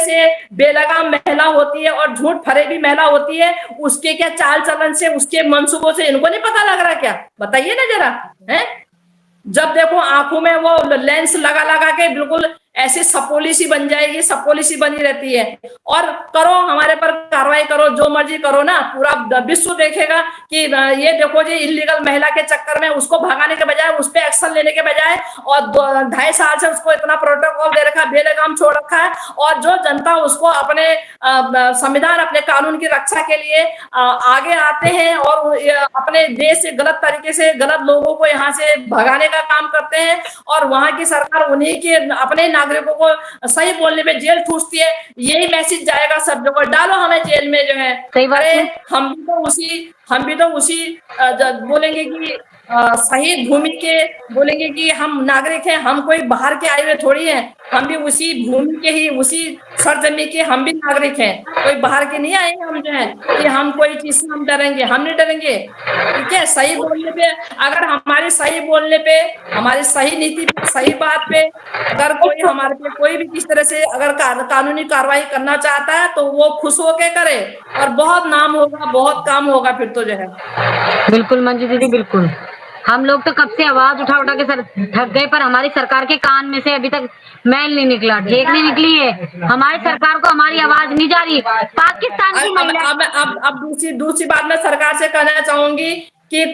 से बेलगाम महिला होती है और झूठ फरेबी महिला होती है, उसके क्या चाल चलन से, उसके मंसूबों से इनको नहीं पता लग रहा क्या? बताइए ना जरा। है जब देखो आंखों में वो लेंस लगा लगा के बिल्कुल ऐसी सपोली सी बन जाएगी, सपोली सी बनी रहती है। और करो हमारे पर कार्रवाई करो, जो मर्जी करो ना, पूरा विश्व देखेगा कि ये देखो जी इलीगल महिला के चक्कर में उसको भगाने के बजाय, उस पर एक्शन लेने के बजाय, और 2.5 साल से उसको इतना प्रोटोकॉल दे रखा है, बेलगाम छोड़ रखा है, और जो जनता उसको अपने संविधान, अपने कानून की रक्षा के लिए आगे आते हैं और अपने देश से गलत तरीके से गलत लोगों को यहाँ से भगाने का काम करते हैं, और वहां की सरकार उन्हीं के अपने नागरिकों को सही बोलने पे जेल ठूसती है। यही मैसेज जाएगा सब जगह, डालो हमें जेल में जो है। सही बात है। हम भी तो उसी बोलेंगे कि शहीद भूमि के, बोलेंगे कि हम नागरिक हैं, हम कोई बाहर के आए हुए थोड़ी हैं, हम भी उसी भूमि के ही, उसी सरजमी के हम भी नागरिक हैं, कोई बाहर के नहीं आए हम जो है कि हम कोई चीज से हम डरेंगे, हम नहीं डरेंगे। ठीक है, सही बोलने पे, अगर हमारे सही बोलने पे, हमारी सही नीति पे, सही बात पे अगर कोई हमारे पे कोई भी किस तरह से अगर कानूनी कार्रवाई करना चाहता है तो वो खुश होके करे, और बहुत नाम होगा, बहुत काम होगा फिर तो जो है। बिल्कुल मंजू दीदी, बिल्कुल। हम लोग तो कब से आवाज उठा उठा के सर थक गए, पर हमारी सरकार के कान में से अभी तक मैल नहीं निकला, ठेक नहीं निकली है। हमारी सरकार को हमारी आवाज नहीं जा रही। पाकिस्तान की महिला, अब दूसरी बात मैं सरकार से कहना चाहूंगी कि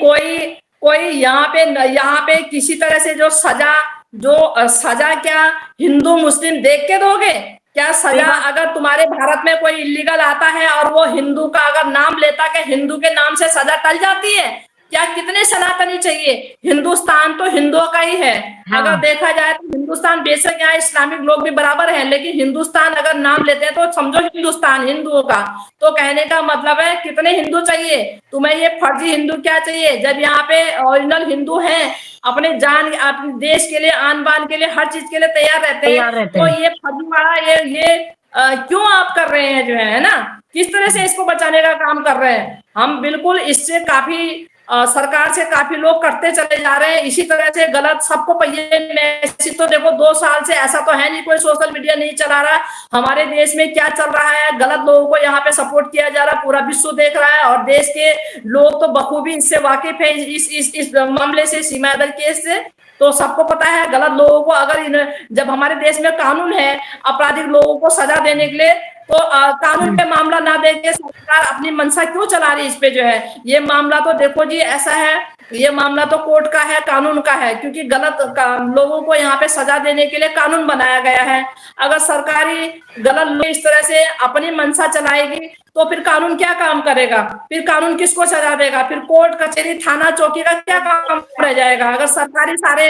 कोई यहाँ पे किसी तरह से जो सजा क्या हिंदू मुस्लिम देख के दोगे क्या? सजा अगर तुम्हारे भारत में कोई इलीगल आता है और वो हिंदू का अगर नाम लेता कि हिंदू के नाम से सजा टल जाती है क्या? कितने सनातनी चाहिए? हिंदुस्तान तो हिंदुओं का ही है। हाँ। अगर देखा जाए तो हिंदुस्तान, बेशक यहाँ इस्लामिक लोग भी बराबर हैं, लेकिन हिंदुस्तान अगर नाम लेते हैं तो समझो हिंदुस्तान हिंदुओं का। तो कहने का मतलब है कितने हिंदू चाहिए तुम्हें? ये फर्जी हिंदू क्या चाहिए जब यहाँ पे ओरिजिनल हिंदू हैं, अपने जान, अपने देश के लिए, आन बान के लिए, हर चीज के लिए तैयार रहते हैं। तो ये फर्जीवाड़ा ये क्यों आप कर रहे हैं जो है ना? किस तरह से इसको बचाने का काम कर रहे हैं? हम बिल्कुल इससे काफी सरकार से काफी लोग करते चले जा रहे हैं इसी तरह से गलत सबको पहिए मैसेज। तो देखो 2 साल से ऐसा तो है नहीं कोई सोशल मीडिया नहीं चला रहा, हमारे देश में क्या चल रहा है, गलत लोगों को यहाँ पे सपोर्ट किया जा रहा है, पूरा विश्व देख रहा है, और देश के लोग तो बखूबी इससे वाकिफ है, इस मामले से, सीमादल केस से। तो सबको पता है गलत लोगों को अगर जब हमारे देश में कानून है आपराधिक लोगों को सजा देने के लिए, तो कानून पे मामला ना देके सरकार अपनी मंशा क्यों चला रही है इस पे जो है? ये मामला तो देखो जी ऐसा है, ये मामला तो कोर्ट का है, कानून का है, क्योंकि गलत लोगों को यहाँ पे सजा देने के लिए कानून बनाया गया है। अगर सरकारी गलत लोग इस तरह से अपनी मंशा चलाएगी तो फिर कानून क्या काम करेगा? फिर कानून किसको सजा देगा? फिर कोर्ट कचहरी थाना चौकी का क्या काम रह जाएगा? अगर सरकारी सारे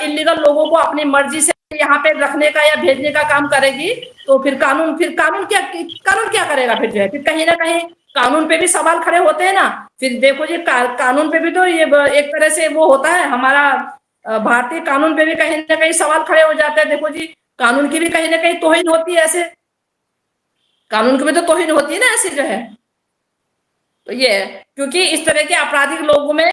इलीगल लोगों को अपनी मर्जी से यहाँ पे रखने का या भेजने का काम करेगी तो फिर कानून क्या करेगा? फिर जो है फिर कहीं ना कहीं कानून पे भी सवाल खड़े होते हैं ना। फिर देखो जी कानून पे भी तो ये एक तरह से वो होता है, हमारा भारतीय कानून पे भी कहीं ना कहीं सवाल खड़े हो जाते हैं। देखो जी कानून की भी कहीं ना कहीं तौहीन होती है, ऐसे कानून की भी तो तौहीन होती है ना ऐसे जो है। तो ये है क्योंकि इस तरह के आपराधिक लोगों में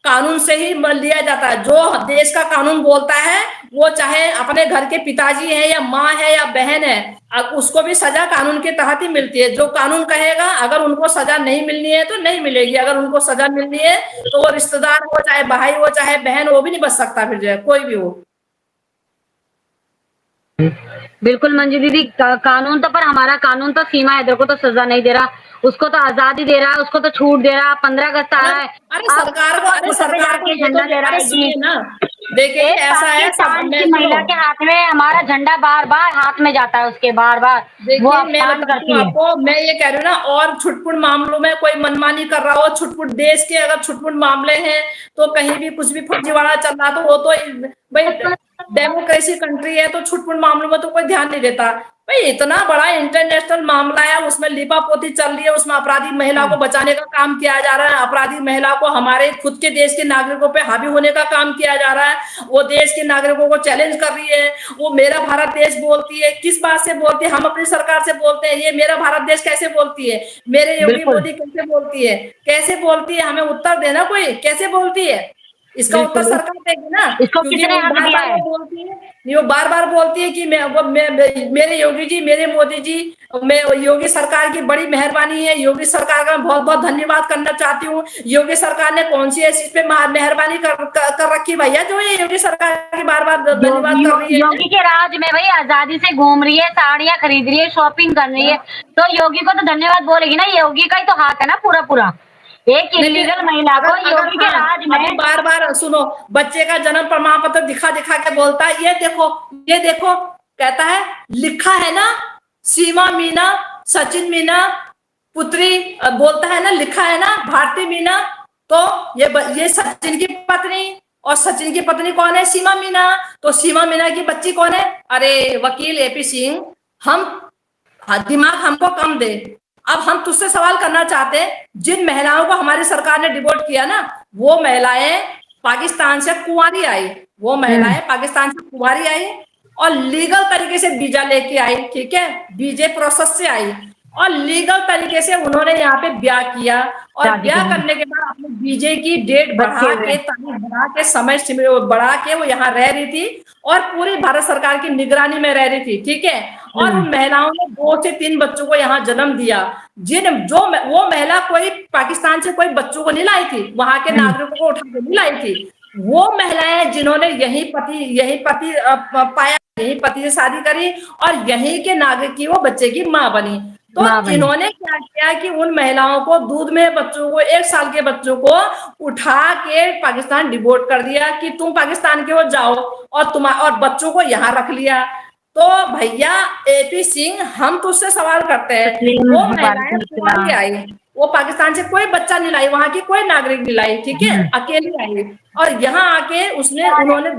कानून से ही लिया जाता है। जो देश का कानून बोलता है वो चाहे अपने घर के पिताजी है या माँ है या बहन है, उसको भी सजा कानून के तहत ही मिलती है। जो कानून कहेगा, अगर उनको सजा नहीं मिलनी है तो नहीं मिलेगी, अगर उनको सजा मिलनी है तो वो रिश्तेदार हो, चाहे भाई हो, चाहे बहन, वो भी नहीं बच सकता फिर जो है, कोई भी हो। बिल्कुल मंजू दीदी, कानून तो, पर हमारा कानून तो सीमा हैदर को तो सजा नहीं दे रहा, उसको तो आजादी दे रहा है, उसको तो छूट दे रहा है। 15 अगस्त आ रहा है, अरे सरकार को झंडा लहराएगी ना। देखिए ऐसा है, महिला के हाथ में हमारा झंडा बार बार हाथ में जाता है, उसके बार बार वो अपमान करती है। आपको मैं ये कह रही हूँ ना, और छुटपुट मामलों में कोई मनमानी कर रहा हो, छुटपुट देश के अगर छुटपुट मामले हैं तो कहीं भी कुछ भी फर्जीवाड़ा चल रहा तो वो तो भाई डेमोक्रेसी कंट्री है, तो छुटपुट मामलों में तो कोई ध्यान नहीं देता। भाई इतना बड़ा इंटरनेशनल मामला है, उसमें लिपापोती चल रही है, उसमें अपराधी महिला को बचाने का काम किया जा रहा है, अपराधी महिला को हमारे खुद के देश के नागरिकों पे हावी होने का काम किया जा रहा है। वो देश के नागरिकों को चैलेंज कर रही है, वो मेरा भारत देश बोलती है। किस बात से बोलती है? हम अपनी सरकार से बोलते हैं, ये मेरा भारत देश कैसे बोलती है? मेरे योगी मोदी कैसे बोलती है? कैसे बोलती है? हमें उत्तर देना कोई, कैसे बोलती है? इसका उत्तर बिल्कुल। सरकार देगी ना, इसको क्योंकि किसने वो हक बार दिया बार है? वो बोलती है, वो बार बार बोलती है कि मेरे योगी जी, मेरे मोदी जी, मैं योगी सरकार की बड़ी मेहरबानी है, योगी सरकार का बहुत बहुत धन्यवाद करना चाहती हूँ। योगी सरकार ने कौन सी ऐसी इस पे मेहरबानी कर रखी भैया, जो ये योगी सरकार की बार बार धन्यवाद कर रही है। योगी के राज में भाई आजादी से घूम रही है, साड़ियां खरीद रही है, शॉपिंग कर रही है, तो योगी को तो धन्यवाद बोलेगी ना, योगी का ही तो हाथ है ना पूरा पूरा। एक इलीगल महिला को योगी के राज में बार बार सुनो, बच्चे का जन्म प्रमाण पत्र दिखा दिखा के बोलता है, ये देखो, ये देखो, कहता है लिखा है ना सीमा मीना, सचिन मीना पुत्री, बोलता है ना, लिखा है ना भारती मीना, तो ये सचिन की पत्नी, और सचिन की पत्नी कौन है? सीमा मीना। तो सीमा मीना की बच्ची कौन है? अरे वकील एपी सिंह, हम दिमाग हमको कम दे। अब हम तुझसे सवाल करना चाहते हैं, जिन महिलाओं को हमारी सरकार ने डिवोर्ट किया ना, वो महिलाएं पाकिस्तान से कुंवारी आई, वो महिलाएं पाकिस्तान से कुंवारी आई और लीगल तरीके से वीजा लेके आई, ठीक है, वीजे प्रोसेस से आई, और लीगल तरीके से उन्होंने यहाँ पे ब्याह किया, और ब्याह करने के बाद अपने वीजे की डेट बढ़ा के, तारीख बढ़ा के, समय बढ़ा के वो यहाँ रह रही थी, और पूरी भारत सरकार की निगरानी में रह रही थी, ठीक है। और उन महिलाओं ने 2 से 3 बच्चों को यहाँ जन्म दिया, वो महिला कोई पाकिस्तान से कोई बच्चों को नहीं लाई थी, वहां के नागरिकों को उठा के नहीं लाई थी। वो महिलाएं जिन्होंने यही पति पाया, यही पति से शादी करी, और यहीं के नागरिक की वो बच्चे की माँ बनी। तो इन्होंने क्या किया कि उन महिलाओं को, दूध में बच्चों को, 1 साल के बच्चों को उठा के पाकिस्तान डिवोर्ट कर दिया कि तुम पाकिस्तान के हो जाओ, और बच्चों को यहाँ रख लिया। तो भैया एपी सिंह, हम तुझसे सवाल करते हैं, वो महिलाएं कुंवारी आई, वो पाकिस्तान से कोई बच्चा नहीं लाई, वहां की कोई नागरिक नहीं लाई, ठीक है, अकेली आई, और यहाँ आके उन्होंने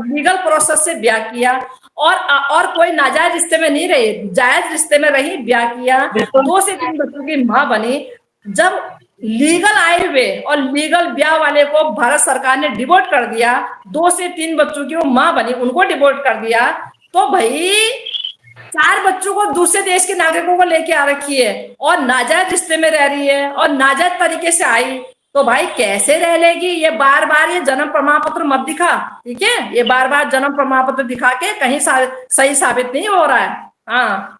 लीगल प्रोसेस से ब्याह किया, और कोई नाजायज रिश्ते में नहीं रही, जायज रिश्ते में रही, ब्याह किया, 2 से 3 बच्चों की माँ बनी। जब लीगल आए हुए और लीगल ब्याह वाले को भारत सरकार ने डिवोर्ट कर दिया, 2 से 3 बच्चों की वो माँ बनी, उनको डिवोर्ट कर दिया, तो भाई 4 बच्चों को दूसरे देश के नागरिकों को लेके आ रखी है, और नाजायज रिश्ते में रह रही है, और नाजायज तरीके से आई, तो भाई कैसे रह लेगी? ये बार बार ये जन्म प्रमाण पत्र मत दिखा, ठीक है, ये बार बार जन्म प्रमाण पत्र दिखा के कहीं सही साबित नहीं हो रहा है। हाँ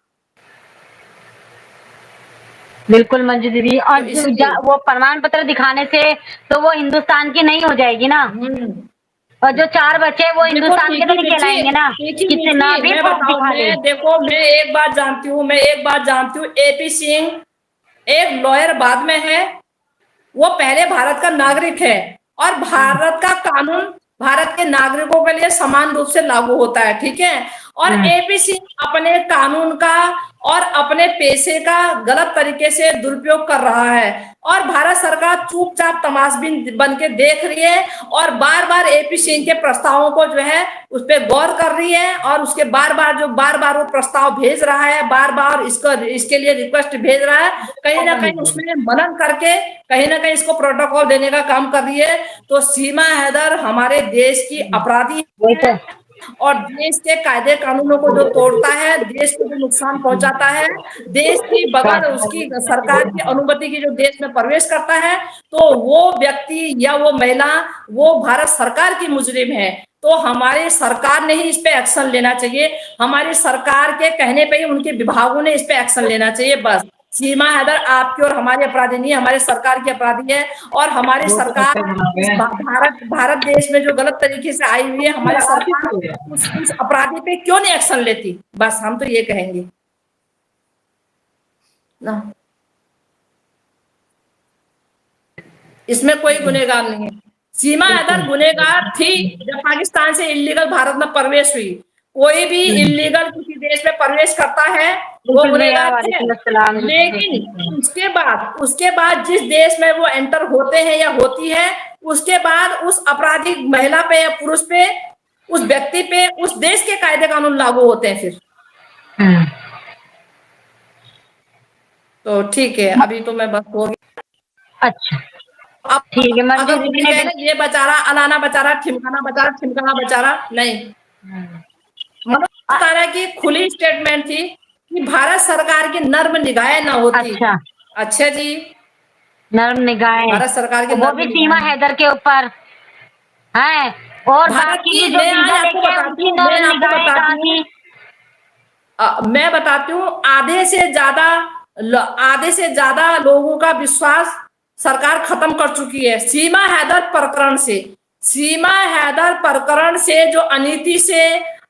बिल्कुल मंजू दीदी, और तो वो प्रमाण पत्र दिखाने से तो वो हिंदुस्तान की नहीं हो जाएगी ना, और जो 4 बच्चे वो हिंदुस्तान के तो नहीं कहलाएंगे ना, कितना भी देखो मैं एक बात जानती हूँ, एपी सिंह एक लॉयर बाद में है, वो पहले भारत का नागरिक है, और भारत का कानून भारत के नागरिकों के लिए समान रूप से लागू होता है, ठीक है। और एपी सिंह अपने कानून का और अपने पैसे का गलत तरीके से दुरुपयोग कर रहा है, और भारत सरकार चुपचाप तमाशबीन बन के देख रही है, और बार बार एपी सिंह के प्रस्तावों को जो है उस पर गौर कर रही है, और उसके बार बार वो प्रस्ताव भेज रहा है, बार बार इसके लिए रिक्वेस्ट भेज रहा है, कहीं ना कहीं उसमें मनन करके कहीं ना कहीं इसको प्रोटोकॉल देने का काम कर रही है। तो सीमा हैदर हमारे देश की अपराधी है, और देश के कायदे कानूनों को जो तोड़ता है, देश को जो नुकसान पहुंचाता है, देश की बगैर उसकी सरकार की अनुमति की जो देश में प्रवेश करता है, तो वो व्यक्ति या वो महिला वो भारत सरकार की मुजरिम है। तो हमारी सरकार ने ही इस पे एक्शन लेना चाहिए, हमारी सरकार के कहने पे ही उनके विभागों ने इस पे एक्शन लेना चाहिए। बस सीमा हैदर आपकी और हमारे अपराधी नहीं है, हमारे सरकार की अपराधी है, और हमारी सरकार भारत देश में जो गलत तरीके से आई हुई है, हमारी सरकार उस अपराधी पे क्यों नहीं एक्शन लेती? बस हम तो ये कहेंगे ना, इसमें कोई गुनहगार नहीं है। सीमा हैदर गुनहगार थी जब पाकिस्तान से इलीगल भारत में प्रवेश हुई। कोई भी इलीगल किसी देश में प्रवेश करता है वो गुनहगार थे, लेकिन उसके बाद जिस देश में वो एंटर होते हैं या होती है, उसके बाद उस अपराधी महिला पे या पुरुष पे, उस व्यक्ति पे उस देश के कायदे कानून लागू होते हैं फिर। तो ठीक है, अभी तो मैं बस हो गया। अच्छा ठीक है, मतलब ये बेचारा अलाना बेचारा ठिमकाना बेचारा नहीं, मतलब बता रहा है कि खुली स्टेटमेंट थी कि भारत सरकार की नर्म निगाहें ना होती। अच्छा जी, नर्म निगाहें भारत सरकार की वो भी सीमा हैदर के ऊपर, है। और भारत बाकी की की जो मैं आज वीजा आपको लेके बताती उनकी हूँ, मैं नौकरी आपको निगाहें कहाँ बताती हूँ, थी। मैं बताती हूँ, आधे से ज्यादा लोगों का विश्वास सरकार खत्म कर चुकी है सीमा हैदर प्रकरण से। सीमा हैदर प्रकरण से जो अनीति से,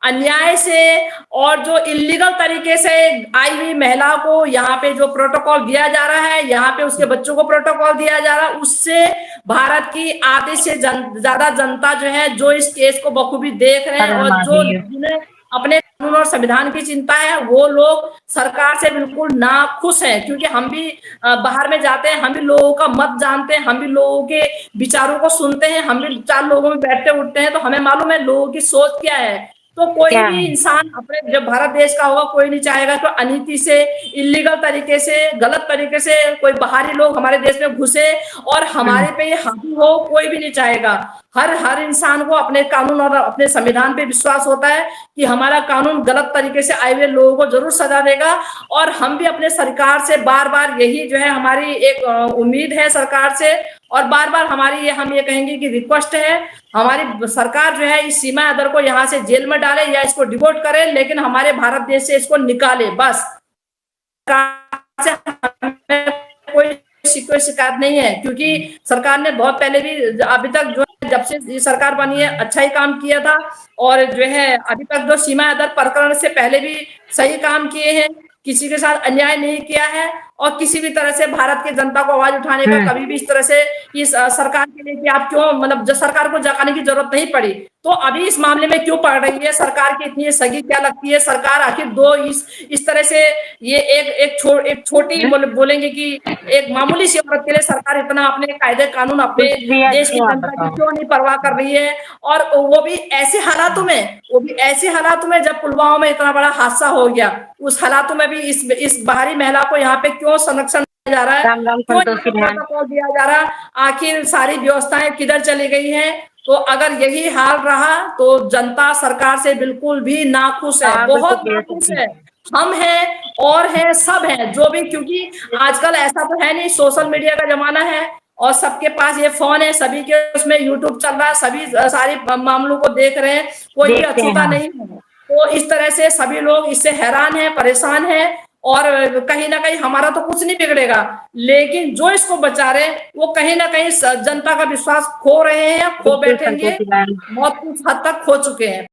अन्याय से और जो इलीगल तरीके से आई हुई महिला को यहाँ पे जो प्रोटोकॉल दिया जा रहा है, यहाँ पे उसके बच्चों को प्रोटोकॉल दिया जा रहा है, उससे भारत की आधे से ज्यादा जनता जो है, जो इस केस को बखूबी देख रहे हैं अरे और जो महावीर, जिन्हें अपने कानून और संविधान की चिंता है, वो लोग सरकार से बिल्कुल नाखुश हैं। क्योंकि हम भी बाहर में जाते हैं, हम भी लोगों का मत जानते हैं, हम भी लोगों के विचारों को सुनते हैं, हम भी चार लोगों में बैठते उठते हैं, तो हमें मालूम है लोगों की सोच क्या है। तो कोई क्या भी है। इंसान अपने जब भारत देश का होगा, कोई नहीं चाहेगा कि अनीति से, इलीगल तरीके से, गलत तरीके से कोई बाहरी लोग हमारे देश में घुसे और हमारे पे ये हावी हो, कोई भी नहीं चाहेगा। हर हर इंसान को अपने कानून और अपने संविधान पे विश्वास होता है कि हमारा कानून गलत तरीके से आए हुए लोगों को जरूर सजा देगा। और हम भी अपने सरकार से बार बार यही जो है हमारी एक उम्मीद है सरकार से, और बार बार हमारी ये हम ये कहेंगे कि रिक्वेस्ट है, हमारी सरकार जो है इस सीमा हैदर को यहाँ से जेल में डाले या इसको डिपोर्ट करे, लेकिन हमारे भारत देश से इसको निकाले बस। सरकार से हमें कोई शिकायत नहीं है, क्योंकि सरकार ने बहुत पहले भी, अभी तक जो है जब से ये सरकार बनी है अच्छा ही काम किया था, और जो है अभी तक जो सीमा हैदर प्रकरण से पहले भी सही काम किए हैं, किसी के साथ अन्याय नहीं किया है, और किसी भी तरह से भारत की जनता को आवाज उठाने का कभी भी इस तरह से इस सरकार के लिए कि आप क्यों, मतलब जो सरकार को जगाने की जरूरत नहीं पड़ी, तो अभी इस मामले में क्यों पड़ रही है सरकार की इतनी सगी क्या लगती है। सरकार आखिर दो इस तरह से ये एक छोटी बोलेंगे कि एक मामूली सी औरत के लिए सरकार इतना अपने कायदे कानून, अपने कुछ भी देश की अच्छी बात जनता की बताओ। क्यों नहीं परवाह कर रही है। और वो भी ऐसे हालातों में जब पुलवामा में इतना बड़ा हादसा हो गया, उस हालातों में भी इस बाहरी महिला को यहाँ पे क्यों संरक्षण दिया जा रहा है, राम राम क्यों संतोषी बहन। प्रोटोकॉल दिया जा रहा है, आखिर सारी व्यवस्थाएं किधर चली गई हैं। तो अगर यही हाल रहा तो जनता सरकार से बिल्कुल भी नाखुश है, हाँ, बहुत बिल्कुल नाखुश है। हम हैं और हैं, सब हैं जो भी, क्योंकि आजकल ऐसा तो है नहीं, सोशल मीडिया का जमाना है और सबके पास ये फोन है, सभी के उसमें यूट्यूब चल रहा है, सभी सारी मामलों को देख रहे हैं, कोई भी देखते हैं अछूता हाँ। नहीं है। तो इस तरह से सभी लोग इससे हैरान हैं, परेशान हैं, और कहीं ना कहीं हमारा तो कुछ नहीं बिगड़ेगा, लेकिन जो इसको बचा रहे वो कहीं ना कहीं जनता का विश्वास खो रहे हैं, खो बिल्कुल बैठेंगे, संतोषी बहन। बहुत कुछ हद तक खो चुके हैं।